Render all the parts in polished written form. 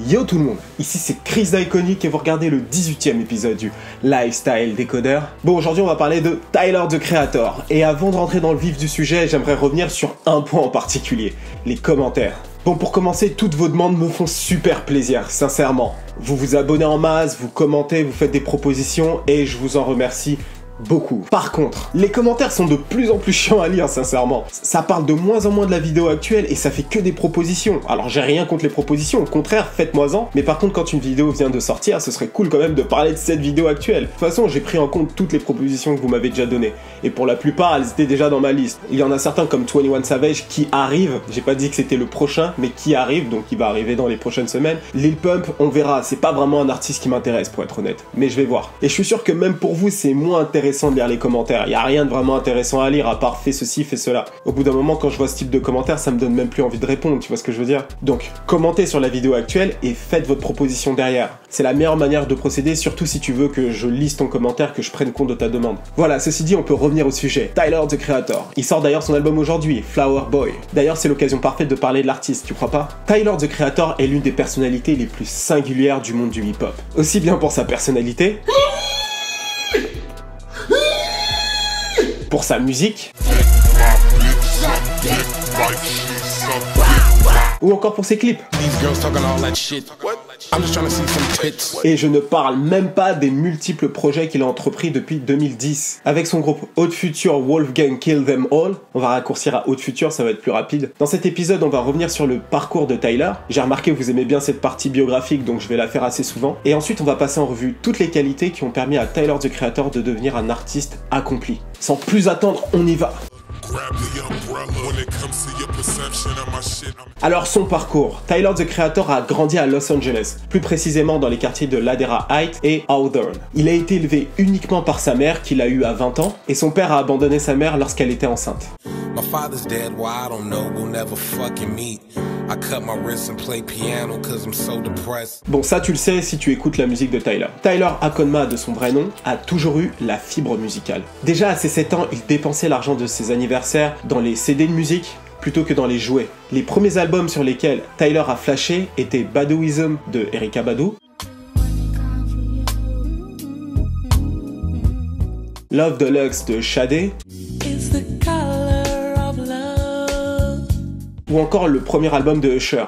Yo tout le monde, ici c'est Chris d'Iconic et vous regardez le 18e épisode du Lifestyle Decoder. Bon, aujourd'hui on va parler de Tyler, the Creator. Et avant de rentrer dans le vif du sujet, j'aimerais revenir sur un point en particulier, les commentaires. Bon, pour commencer, toutes vos demandes me font super plaisir, sincèrement. Vous vous abonnez en masse, vous commentez, vous faites des propositions et je vous en remercie beaucoup. Par contre, les commentaires sont de plus en plus chiants à lire, sincèrement. Ça parle de moins en moins de la vidéo actuelle et ça fait que des propositions. Alors j'ai rien contre les propositions, au contraire, faites-moi-en. Mais par contre, quand une vidéo vient de sortir, ce serait cool quand même de parler de cette vidéo actuelle. De toute façon, j'ai pris en compte toutes les propositions que vous m'avez déjà données. Et pour la plupart, elles étaient déjà dans ma liste. Il y en a certains comme 21 Savage qui arrivent. J'ai pas dit que c'était le prochain, mais qui arrive, donc il va arriver dans les prochaines semaines. Lil Pump, on verra. C'est pas vraiment un artiste qui m'intéresse, pour être honnête. Mais je vais voir. Et je suis sûr que même pour vous, c'est moins intéressant de lire les commentaires. Il n'y a rien de vraiment intéressant à lire à part fais ceci, fais cela. Au bout d'un moment, quand je vois ce type de commentaires, ça me donne même plus envie de répondre, tu vois ce que je veux dire? Donc, commentez sur la vidéo actuelle et faites votre proposition derrière. C'est la meilleure manière de procéder, surtout si tu veux que je lise ton commentaire, que je prenne compte de ta demande. Voilà, ceci dit, on peut revenir au sujet. Tyler, the Creator. Il sort d'ailleurs son album aujourd'hui, Flower Boy. D'ailleurs, c'est l'occasion parfaite de parler de l'artiste, tu crois pas? Tyler, the Creator est l'une des personnalités les plus singulières du monde du hip-hop. Aussi bien pour sa personnalité, pour sa musique, ou encore pour ses clips. Et je ne parle même pas des multiples projets qu'il a entrepris depuis 2010. Avec son groupe Haute Future Wolfgang Kill Them All, on va raccourcir à Haute Future, ça va être plus rapide. Dans cet épisode, on va revenir sur le parcours de Tyler. J'ai remarqué que vous aimez bien cette partie biographique, donc je vais la faire assez souvent. Et ensuite, on va passer en revue toutes les qualités qui ont permis à Tyler, the Creator de devenir un artiste accompli. Sans plus attendre, on y va. Alors son parcours, Tyler, the Creator a grandi à Los Angeles, plus précisément dans les quartiers de Ladera Heights et Hawthorne. Il a été élevé uniquement par sa mère, qu'il a eu à 20 ans, et son père a abandonné sa mère lorsqu'elle était enceinte. Bon, ça tu le sais si tu écoutes la musique de Tyler. Tyler Akonma, de son vrai nom, a toujours eu la fibre musicale. Déjà à ses 7 ans, il dépensait l'argent de ses anniversaires dans les CD de musique plutôt que dans les jouets. Les premiers albums sur lesquels Tyler a flashé étaient Badouism de Erykah Badu, Love Deluxe de Sade, ou encore le premier album de Usher.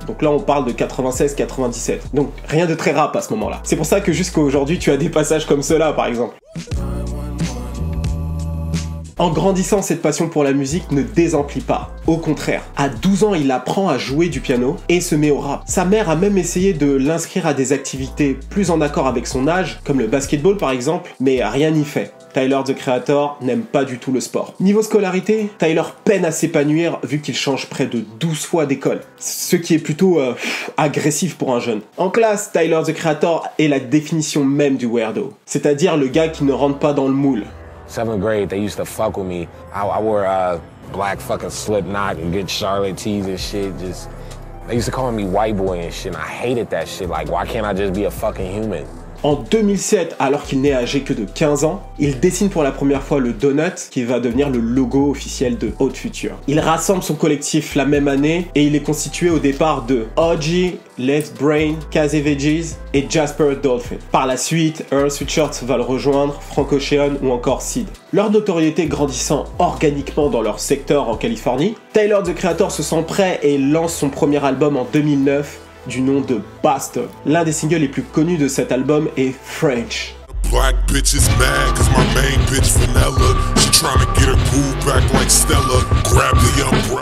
Donc là on parle de 96-97, donc rien de très rap à ce moment-là. C'est pour ça que jusqu'à aujourd'hui tu as des passages comme cela par exemple. En grandissant, cette passion pour la musique ne désemplit pas. Au contraire, à 12 ans, il apprend à jouer du piano et se met au rap. Sa mère a même essayé de l'inscrire à des activités plus en accord avec son âge, comme le basketball par exemple, mais rien n'y fait. Tyler, the Creator, n'aime pas du tout le sport. Niveau scolarité, Tyler peine à s'épanouir vu qu'il change près de 12 fois d'école, ce qui est plutôt agressif pour un jeune. En classe, Tyler, the Creator est la définition même du weirdo, c'est-à-dire le gars qui ne rentre pas dans le moule. 7th grade, they used to fuck with me. I wore black fucking Slipknot and good Charlotte tees and shit. Just, they used to call me white boy and shit, and I hated that shit. Like, why can't I just be a fucking human? En 2007, alors qu'il n'est âgé que de 15 ans, il dessine pour la première fois le donut qui va devenir le logo officiel de Haute Future. Il rassemble son collectif la même année et il est constitué au départ de OG, Left Brain, Kazé Veggies et Jasper Dolphin. Par la suite, Earl Sweatshirt va le rejoindre, Frank Ocean ou encore Sid. Leur notoriété grandissant organiquement dans leur secteur en Californie, Tyler, the Creator se sent prêt et lance son premier album en 2009 du nom de Bastard. L'un des singles les plus connus de cet album est French.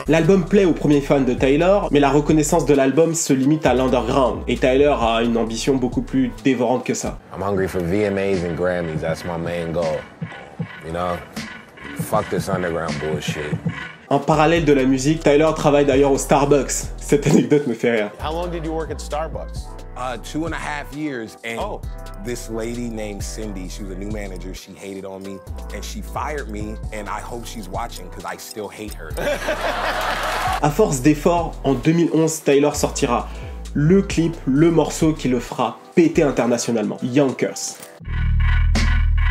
L'album plaît aux premiers fans de Tyler, mais la reconnaissance de l'album se limite à l'underground, et Tyler a une ambition beaucoup plus dévorante que ça. I'm hungry for VMAs and Grammys, that's my main goal. You know? Fuck this underground bullshit. En parallèle de la musique, Tyler travaille d'ailleurs au Starbucks. Cette anecdote me fait rire. How long did you work at Starbucks? 2.5 years, and this lady named Cindy, she was a new manager, she hated on me, and she fired me, and I hope she's watching, because I still hate her. À force d'efforts, en 2011, Tyler sortira le clip, le morceau qui le fera péter internationalement, Yonkers.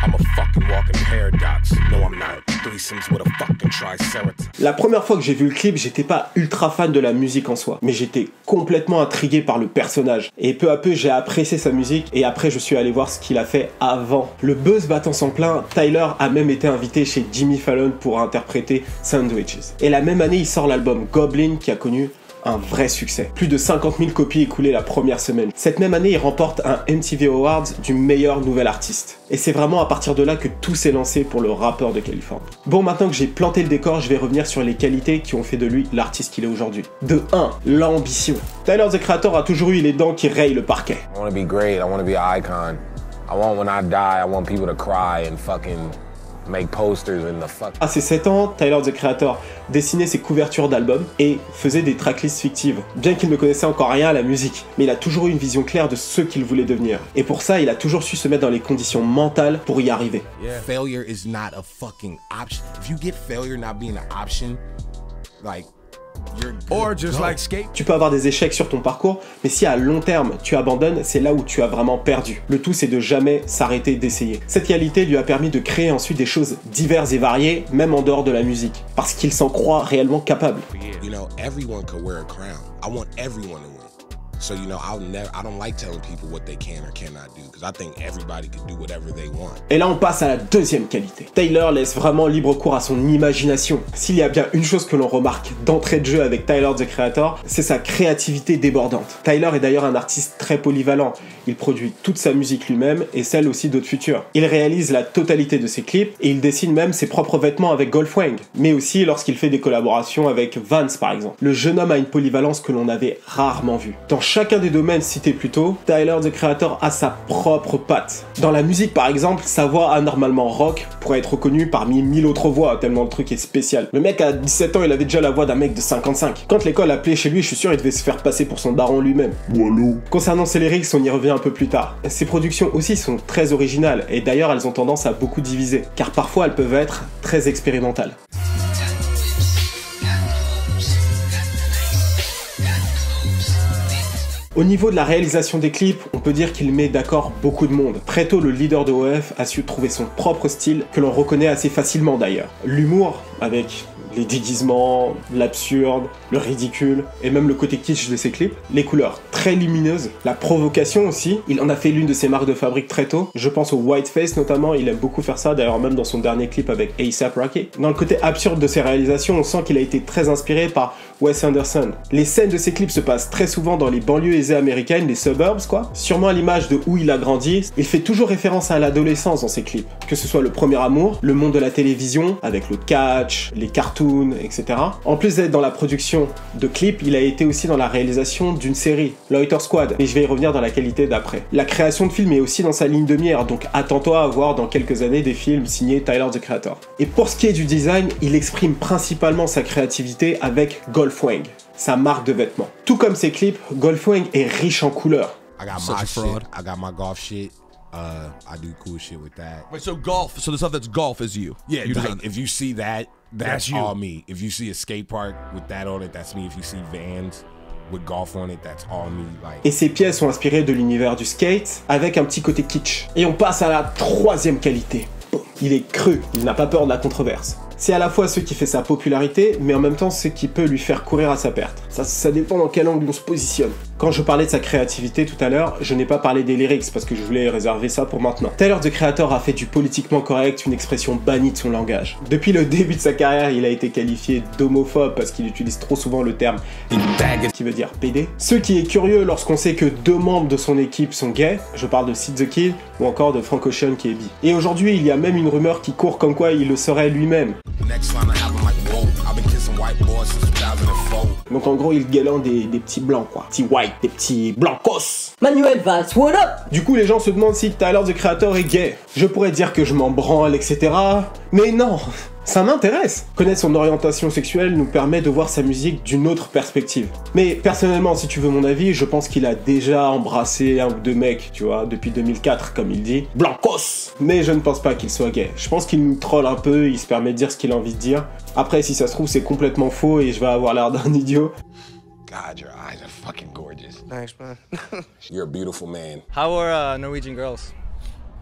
I'm a fucking walking paradox. No, I'm not. Threesomes with a fucking triceratops. La première fois que j'ai vu le clip, j'étais pas ultra fan de la musique en soi, mais j'étais complètement intrigué par le personnage. Et peu à peu, j'ai apprécié sa musique, et après, je suis allé voir ce qu'il a fait avant. Le buzz battant son plein, Tyler a même été invité chez Jimmy Fallon pour interpréter Sandwiches. Et la même année, il sort l'album Goblin, qui a connu un vrai succès. Plus de 50 000 copies écoulées la première semaine. Cette même année, il remporte un MTV Awards du meilleur nouvel artiste. Et c'est vraiment à partir de là que tout s'est lancé pour le rappeur de Californie. Bon, maintenant que j'ai planté le décor, je vais revenir sur les qualités qui ont fait de lui l'artiste qu'il est aujourd'hui. De 1, l'ambition. Tyler, the Creator, a toujours eu les dents qui rayent le parquet. I want to be great. I want to be an icon. I want when I die, I want people to cry and fucking make posters in the fuck. À ses 7 ans, Tyler, the Creator dessinait ses couvertures d'albums et faisait des tracklists fictives, bien qu'il ne connaissait encore rien à la musique. Mais il a toujours eu une vision claire de ce qu'il voulait devenir. Et pour ça, il a toujours su se mettre dans les conditions mentales pour y arriver. Yeah. Failure is not a fucking option. If you get failure not being an option, like, you're good. Or just like skate. Tu peux avoir des échecs sur ton parcours, mais si à long terme tu abandonnes, c'est là où tu as vraiment perdu. Le tout, c'est de jamais s'arrêter d'essayer. Cette qualité lui a permis de créer ensuite des choses diverses et variées, même en dehors de la musique, parce qu'il s'en croit réellement capable. You know, everyone could wear a crown. I want everyone to win. So, you know, I don't like telling people what they can or cannot do, because I think everybody can do whatever they want. Et là, on passe à la deuxième qualité. Tyler laisse vraiment libre cours à son imagination. S'il y a bien une chose que l'on remarque d'entrée de jeu avec Tyler, the Creator, c'est sa créativité débordante. Tyler est d'ailleurs un artiste très polyvalent. Il produit toute sa musique lui-même et celle aussi d'autres futurs. Il réalise la totalité de ses clips et il dessine même ses propres vêtements avec Golfwang, mais aussi lorsqu'il fait des collaborations avec Vans par exemple. Le jeune homme a une polyvalence que l'on avait rarement vue. Dans chacun des domaines cités plus tôt, Tyler, the Creator a sa propre patte. Dans la musique par exemple, sa voix anormalement rock pourrait être reconnue parmi 1000 autres voix, tellement le truc est spécial. Le mec à 17 ans, il avait déjà la voix d'un mec de 55. Quand l'école appelait chez lui, je suis sûr il devait se faire passer pour son daron lui-même. Voilà. Concernant ses lyrics, on y revient un peu plus tard. Ses productions aussi sont très originales, et d'ailleurs elles ont tendance à beaucoup diviser, car parfois elles peuvent être très expérimentales. Au niveau de la réalisation des clips, on peut dire qu'il met d'accord beaucoup de monde. Très tôt, le leader de OF a su trouver son propre style, que l'on reconnaît assez facilement d'ailleurs. L'humour, avec les déguisements, l'absurde, le ridicule, et même le côté kitsch de ses clips, les couleurs très lumineuses, la provocation aussi, il en a fait l'une de ses marques de fabrique très tôt, je pense au Whiteface notamment, il aime beaucoup faire ça, d'ailleurs même dans son dernier clip avec A$AP Rocky. Dans le côté absurde de ses réalisations, on sent qu'il a été très inspiré par Wes Anderson. Les scènes de ses clips se passent très souvent dans les banlieues aisées américaines, les suburbs quoi, sûrement à l'image de où il a grandi, il fait toujours référence à l'adolescence dans ses clips, que ce soit le premier amour, le monde de la télévision, avec le catch, les cartoons, etc. En plus d'être dans la production de clips, il a été aussi dans la réalisation d'une série, Loiter Squad, mais je vais y revenir dans la qualité d'après. La création de films est aussi dans sa ligne de mire, donc attends-toi à voir dans quelques années des films signés Tyler, the Creator. Et pour ce qui est du design, il exprime principalement sa créativité avec Golfwang, sa marque de vêtements. Tout comme ses clips, Golfwang est riche en couleurs. I got my shit, I got my golf shit. I do cool shit with that. Wait, so golf, so the stuff that's golf is you? Yeah, you like, if you see that, that's you. all me. If you see a skate park with that on it, that's me. If you see Vans with golf on it, that's all me. Like. Et ces pièces sont inspirées de l'univers du skate, avec un petit côté kitsch. Et on passe à la troisième qualité. Il est cru, il n'a pas peur de la controverse. C'est à la fois ce qui fait sa popularité, mais en même temps ce qui peut lui faire courir à sa perte. Ça dépend dans quel angle on se positionne. Quand je parlais de sa créativité tout à l'heure, je n'ai pas parlé des lyrics parce que je voulais réserver ça pour maintenant. Tyler, the Creator a fait du politiquement correct une expression bannie de son langage. Depuis le début de sa carrière, il a été qualifié d'homophobe parce qu'il utilise trop souvent le terme qui veut dire PD. Ce qui est curieux lorsqu'on sait que 2 membres de son équipe sont gays, je parle de Sid the Kid ou encore de Frank Ocean qui est bi. Et aujourd'hui, il y a même une rumeur qui court comme quoi il le serait lui-même. Donc en gros, il guéland des petits blancs quoi. Petits white, des petits blancos. Manuel Valls, what up? Du coup, les gens se demandent si Tyler, the Creator est gay. Je pourrais dire que je m'en branle, etc. Mais non, ça m'intéresse. Connaître son orientation sexuelle nous permet de voir sa musique d'une autre perspective. Mais personnellement, si tu veux mon avis, je pense qu'il a déjà embrassé 1 ou 2 mecs, tu vois, depuis 2004, comme il dit. Blancos. Mais je ne pense pas qu'il soit gay. Je pense qu'il nous troll un peu, il se permet de dire ce qu'il a envie de dire. Après, si ça se trouve, c'est complètement faux et je vais avoir l'air d'un idiot. God, your eyes are fucking gorgeous. Thanks, man. You're a beautiful man. How are Norwegian girls?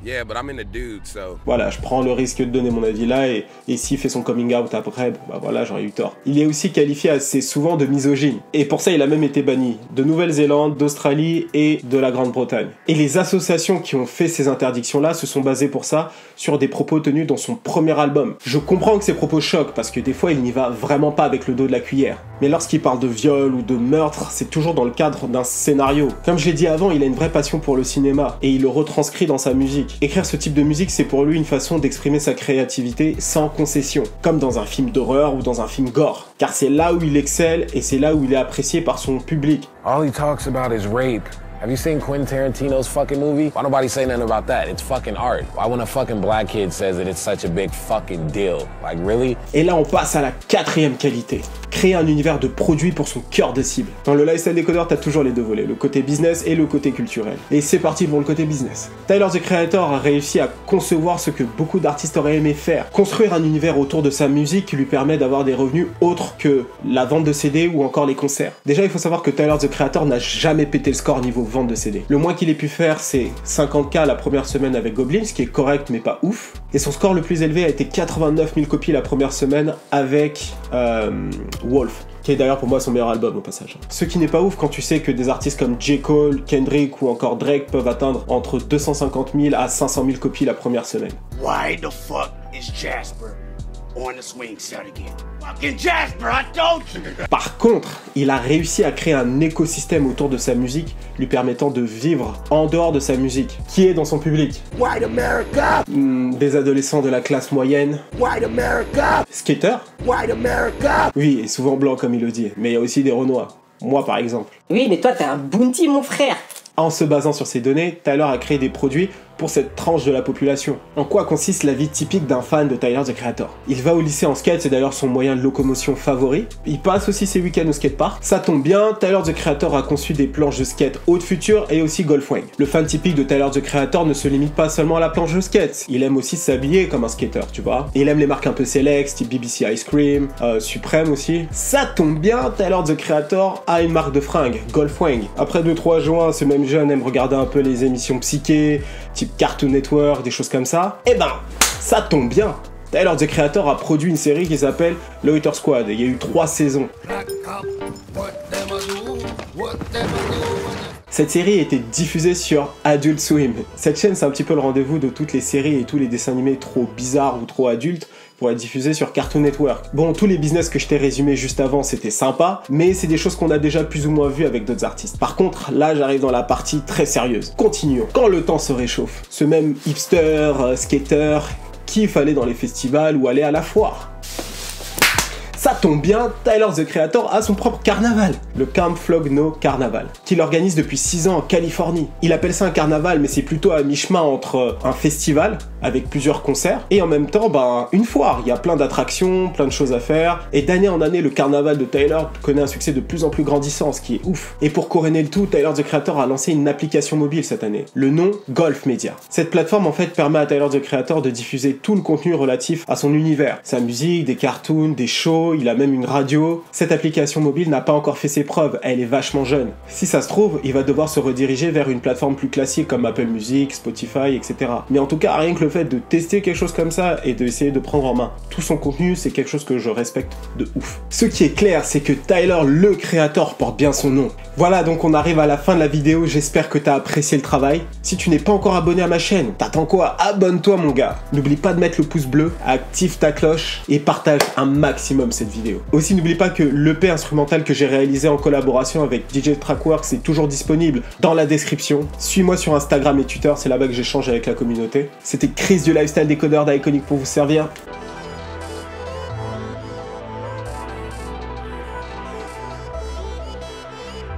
Yeah, but I'm in a dude, so... Voilà, je prends le risque de donner mon avis là, et s'il fait son coming out après, bah voilà, j'aurais eu tort. Il est aussi qualifié assez souvent de misogyne, et pour ça il a même été banni de Nouvelle-Zélande, d'Australie et de la Grande-Bretagne. Et les associations qui ont fait ces interdictions-là se sont basées pour ça sur des propos tenus dans son premier album. Je comprends que ces propos choquent, parce que des fois il n'y va vraiment pas avec le dos de la cuillère. Mais lorsqu'il parle de viol ou de meurtre, c'est toujours dans le cadre d'un scénario. Comme je l'ai dit avant, il a une vraie passion pour le cinéma, et il le retranscrit dans sa musique. Écrire ce type de musique, c'est pour lui une façon d'exprimer sa créativité sans concession, comme dans un film d'horreur ou dans un film gore. Car c'est là où il excelle, et c'est là où il est apprécié par son public. All he talks about is rape. Have you seen Quentin Tarantino's fucking movie? Why nobody say nothing about that? It's fucking art. Why when a fucking black kid says it, it's such a big fucking deal? Like, really? Et là, on passe à la quatrième qualité. Créer un univers de produits pour son cœur de cible. Dans le Lifestyle Decoder, t'as toujours les deux volets, le côté business et le côté culturel. Et c'est parti pour le côté business. Tyler, the Creator, a réussi à concevoir ce que beaucoup d'artistes auraient aimé faire. Construire un univers autour de sa musique qui lui permet d'avoir des revenus autres que la vente de CD ou encore les concerts. Déjà, il faut savoir que Tyler, the Creator n'a jamais pété le score niveau vente de CD. Le moins qu'il ait pu faire, c'est 50K la première semaine avec Goblin, ce qui est correct mais pas ouf. Et son score le plus élevé a été 89 000 copies la première semaine avec Wolf, qui est d'ailleurs pour moi son meilleur album au passage. Ce qui n'est pas ouf quand tu sais que des artistes comme J. Cole, Kendrick ou encore Drake peuvent atteindre entre 250 000 à 500 000 copies la première semaine. Why the fuck is Jasper on the swing set again? Fucking Jasper, I told you! Par contre, il a réussi à créer un écosystème autour de sa musique, lui permettant de vivre en dehors de sa musique. Qui est dans son public? White America! Des adolescents de la classe moyenne. White America! Skateurs? White America! Oui, et souvent blanc comme il le dit, mais il y a aussi des Renois. Moi par exemple. Oui, mais toi t'es un bounty, mon frère! En se basant sur ces données, Tyler a créé des produits pour cette tranche de la population. En quoi consiste la vie typique d'un fan de Tyler, the Creator? Il va au lycée en skate, c'est d'ailleurs son moyen de locomotion favori. Il passe aussi ses week-ends au skatepark. Ça tombe bien, Tyler, the Creator a conçu des planches de skate haute future et aussi Golfwing. Le fan typique de Tyler, the Creator ne se limite pas seulement à la planche de skate. Il aime aussi s'habiller comme un skater, tu vois. Et il aime les marques un peu select, type BBC Ice Cream, Supreme aussi. Ça tombe bien, Tyler, the Creator a une marque de fringues, Golfwing. Après 2-3 juin, ce même jeune aime regarder un peu les émissions psyché, type Cartoon Network, des choses comme ça. Eh ben, ça tombe bien. Tyler, the Creator a produit une série qui s'appelle Loiter Squad, et il y a eu 3 saisons. Cette série a été diffusée sur Adult Swim. Cette chaîne, c'est un petit peu le rendez-vous de toutes les séries et tous les dessins animés trop bizarres ou trop adultes pour être diffusés sur Cartoon Network. Bon, tous les business que je t'ai résumés juste avant, c'était sympa, mais c'est des choses qu'on a déjà plus ou moins vues avec d'autres artistes. Par contre, là, j'arrive dans la partie très sérieuse. Continuons. Quand le temps se réchauffe, ce même hipster, skater, kiff aller dans les festivals ou aller à la foire. Ça tombe bien, Tyler, the Creator a son propre carnaval, le Camp Flog No Carnaval, qu'il organise depuis 6 ans en Californie. Il appelle ça un carnaval, mais c'est plutôt à mi-chemin entre un festival, avec plusieurs concerts, et en même temps, une foire. Il y a plein d'attractions, plein de choses à faire, et d'année en année, le carnaval de Tyler connaît un succès de plus en plus grandissant, ce qui est ouf. Et pour couronner le tout, Tyler, the Creator a lancé une application mobile cette année, le nom Golf Media. Cette plateforme, en fait, permet à Tyler, the Creator de diffuser tout le contenu relatif à son univers, sa musique, des cartoons, des shows, il a même une radio. Cette application mobile n'a pas encore fait ses preuves, elle est vachement jeune. Si ça se trouve, il va devoir se rediriger vers une plateforme plus classique comme Apple Music, Spotify, etc. Mais en tout cas, rien que le fait de tester quelque chose comme ça et d'essayer de prendre en main tout son contenu, c'est quelque chose que je respecte de ouf. Ce qui est clair, c'est que Tyler, le Creator, porte bien son nom. Voilà, donc on arrive à la fin de la vidéo, j'espère que t'as apprécié le travail. Si tu n'es pas encore abonné à ma chaîne, t'attends quoi? Abonne-toi mon gars. N'oublie pas de mettre le pouce bleu, active ta cloche et partage un maximum cette vidéo. Aussi, n'oublie pas que l'EP instrumental que j'ai réalisé en collaboration avec DJ Trackworks est toujours disponible dans la description. Suis-moi sur Instagram et Twitter, c'est là-bas que j'échange avec la communauté. C'était Chris du Lifestyle Decoder d'Iconic pour vous servir.